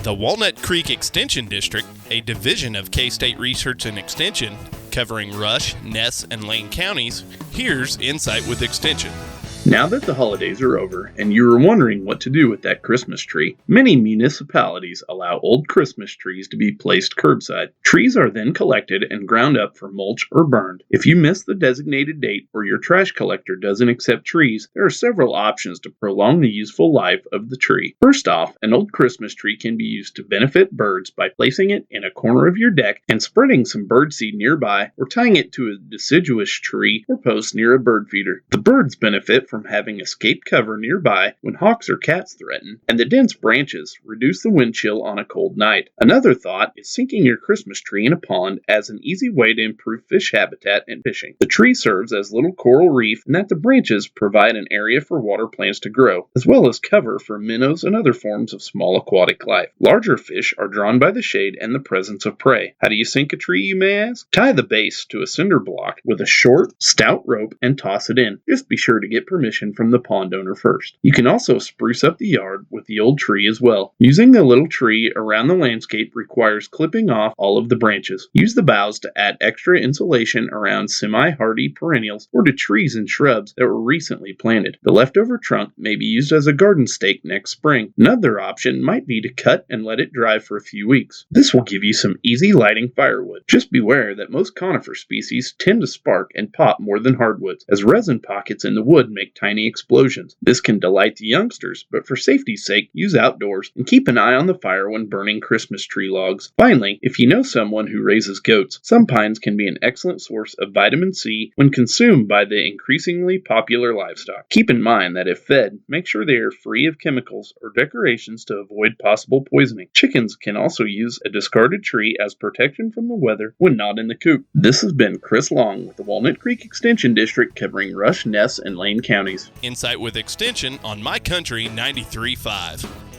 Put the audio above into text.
The Walnut Creek Extension District, a division of K-State Research and Extension, covering Rush, Ness, and Lane counties, here's Insight with Extension. Now that the holidays are over and you are wondering what to do with that Christmas tree, many municipalities allow old Christmas trees to be placed curbside. Trees are then collected and ground up for mulch or burned. If you miss the designated date or your trash collector doesn't accept trees, there are several options to prolong the useful life of the tree. First off, an old Christmas tree can be used to benefit birds by placing it in a corner of your deck and spreading some birdseed nearby, or tying it to a deciduous tree or post near a bird feeder. The birds benefit from having escape cover nearby when hawks or cats threaten, and the dense branches reduce the wind chill on a cold night. Another thought is sinking your Christmas tree in a pond as an easy way to improve fish habitat and fishing. The tree serves as little coral reef, and that the branches provide an area for water plants to grow, as well as cover for minnows and other forms of small aquatic life. Larger fish are drawn by the shade and the presence of prey. How do you sink a tree, you may ask? Tie the base to a cinder block with a short, stout rope and toss it in. Just be sure to get permission from the pond owner first. You can also spruce up the yard with the old tree as well. Using the little tree around the landscape requires clipping off all of the branches. Use the boughs to add extra insulation around semi-hardy perennials or to trees and shrubs that were recently planted. The leftover trunk may be used as a garden stake next spring. Another option might be to cut and let it dry for a few weeks. This will give you some easy lighting firewood. Just beware that most conifer species tend to spark and pop more than hardwoods, as resin pockets in the wood make tiny explosions. This can delight the youngsters, but for safety's sake, use outdoors and keep an eye on the fire when burning Christmas tree logs. Finally, if you know someone who raises goats, some pines can be an excellent source of vitamin C when consumed by the increasingly popular livestock. Keep in mind that if fed, make sure they are free of chemicals or decorations to avoid possible poisoning. Chickens can also use a discarded tree as protection from the weather when not in the coop. This has been Chris Long with the Walnut Creek Extension District, covering Rush, Ness, and Lane counties. Insight with Extension on My Country 93.5.